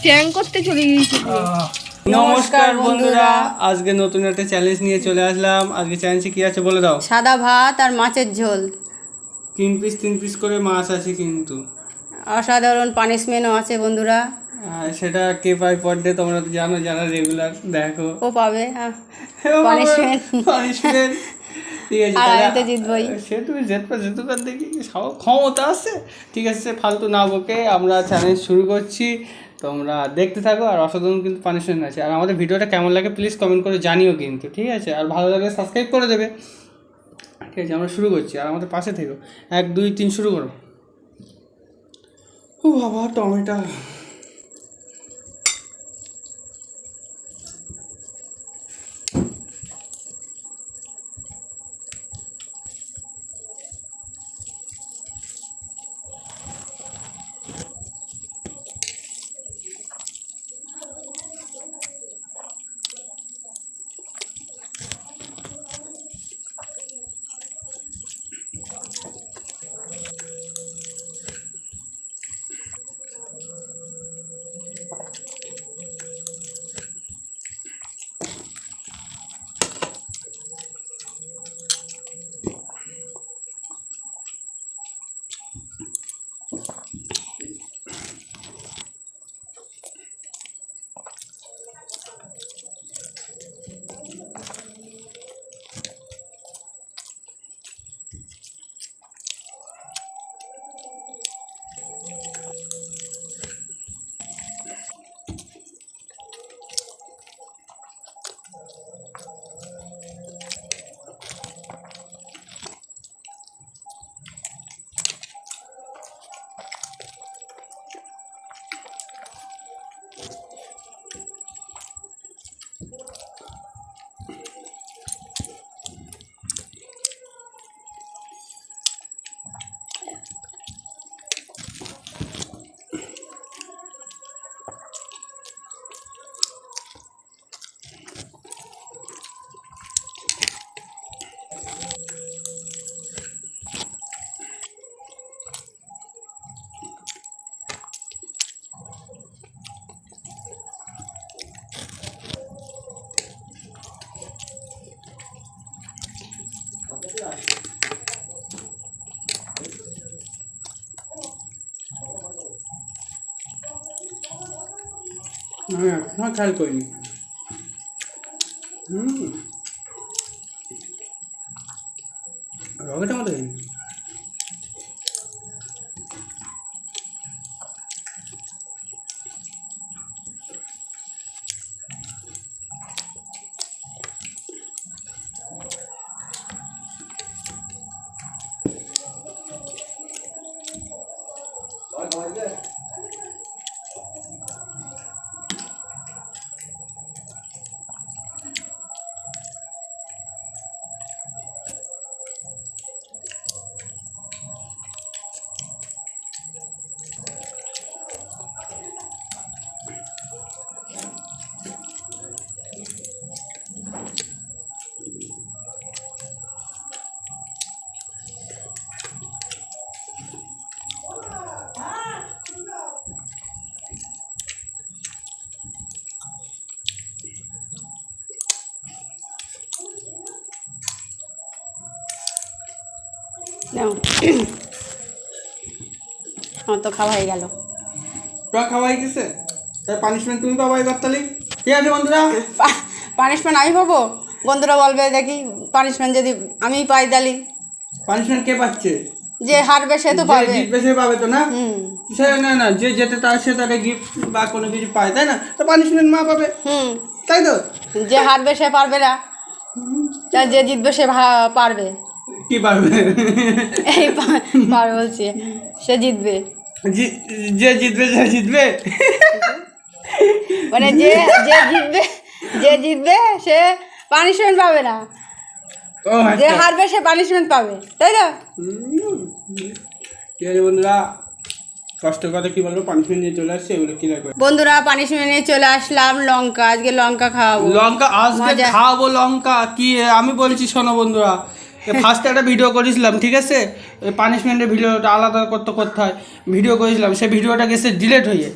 ট্যাং করতে চলে গিয়েছি। নমস্কার বন্ধুরা, আজকে নতুন একটা চ্যালেঞ্জ নিয়ে চলে আসলাম। আজকে চ্যালেঞ্জে কি আছে বলে দাও। সাদা ভাত আর মাছের ঝোল, 3 পিস করে মাছ আছে, কিন্তু অসাধারণ পানিশমেন্টও আছে বন্ধুরা। সেটা কে পায় পার ডে তোমরা তো জানো, যারা রেগুলার দেখো। ও পাবে পানিশমেন্ট। পানিশমেন্ট ঠিক আছে, আর তাহলে আমি তো জিতবই। সে তুমি যেতে দেখি সব ক্ষমতা আছে। ঠিক আছে, ফালতু না বকে আমরা চ্যালেঞ্জ শুরু করছি। তোমরা দেখতে থাকো। আর অসাধারণ কিন্তু পানিশমেন্ট আছে। আর আমাদের ভিডিওটা কেমন লাগে প্লিজ কমেন্ট করে জানিও কিন্তু, ঠিক আছে। আর ভালো লাগলে সাবস্ক্রাইব করে দেবে। ঠিক আছে, আমরা শুরু করছি। আর আমাদের পাশে থেকো। 1 2 3 শুরু করো। ও বাবা, টমেটো। হ্যাঁ, খেয়াল করিনি। রকেটের মতো হয়নি। নাও, আমার তো খাওয়া হয়ে গেল। তোরা খাওয়াই গেছে, তার পানিশমেন্ট তুমি পাবা এবার তাহলে। ঠিক আছে বন্ধুরা, পানিশমেন্ট আমি পাবো? বন্ধুরা বলবে দেখি পানিশমেন্ট যদি আমি পাই তাহলে। পানিশমেন্ট কে পাচ্ছে? যে হারবে সে তো পাবে। জিতবে সে পাবে তো না? সে না, যে যেতে তার সে তাকে গিফট বা কোনো কিছু পায়, তাই না? তো পানিশমেন্ট মা পাবে, তাই তো? যে হারবে সে পারবে না, তা যে জিতবে সে পারবে। কি পারবে? এই পারবে বলছি, সে জিতবে। যে জিতবে সে জিতবে, মানে যে জিতবে সে পানিশমেন্ট পাবে না, ও যে হারবে সে পানিশমেন্ট পাবে, তাই না? ঠিক আছে বন্ধুরা, কষ্ট করে কি বলবো, পানিশমেন্ট নিয়ে চলে আসছে, এগুলো ক্লিয়ার করে। বন্ধুরা পানিশমেন্ট নিয়ে চলে আসলাম। আজকে লঙ্কা খাওয়াবো। লঙ্কা আজকে খাওয়াবো। লঙ্কা কি আমি বলছি শোনো বন্ধুরা, ফার্স্টে একটা ভিডিও করেছিলাম, ঠিক আছে, এই পানিশমেন্টের ভিডিওটা আলাদা করতে হয়, ভিডিও করেছিলাম, সেই ভিডিওটা গেছে ডিলেট হয়ে,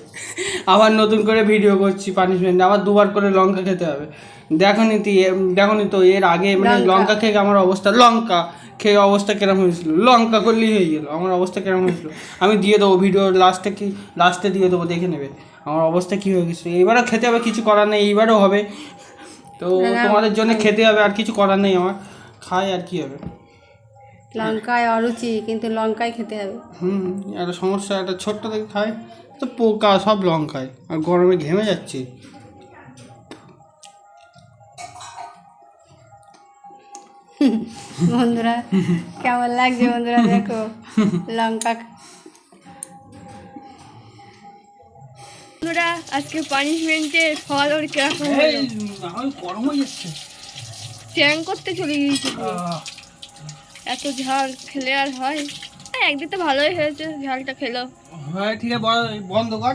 আবার নতুন করে ভিডিও করছি পানিশমেন্ট, আবার 2বার করে লঙ্কা খেতে হবে। দেখনি তো এর আগে মানে লঙ্কা খেয়ে আমার অবস্থা, লঙ্কা খেয়ে অবস্থা কিরম হয়েছিল, লঙ্কা করলেই হয়ে গেল, আমার অবস্থা কিরম হয়েছিল আমি দিয়ে দেবো ভিডিও লাস্টে দিয়ে দেবো, দেখে নেবে আমার অবস্থা কী হয়ে গেছিলো। এইবারও খেতে হবে, কিছু করার নেই, এইবারও হবে, তো তোমাদের জন্য খেতে হবে, আর কিছু করার নেই, আমার খাই আর কি হবে। লঙ্কায় অরুচি, কিন্তু লঙ্কায় খেতে হবে। একটা সমস্যা, একটা ছোট্ট থেকে খাই তো পোকা সব লঙ্কায়, আর গরমে ঘেমে যাচ্ছি। বন্ধুরা কেমন লাগছে বন্ধুরা, দেখো লঙ্কা। বন্ধুরা আজকে পানিশমেন্টের ফল ওর কিরকম হলো? আমার গরম হয়ে যাচ্ছে, ট্যাং করতে চলে গিয়েছি পুরো। এত ঝাল খেলে আর হয়? একদিন তো ভালোই হয়েছে, ঝালটা খেলো। হ্যাঁ ঠিক আছে, বন্ধ কর।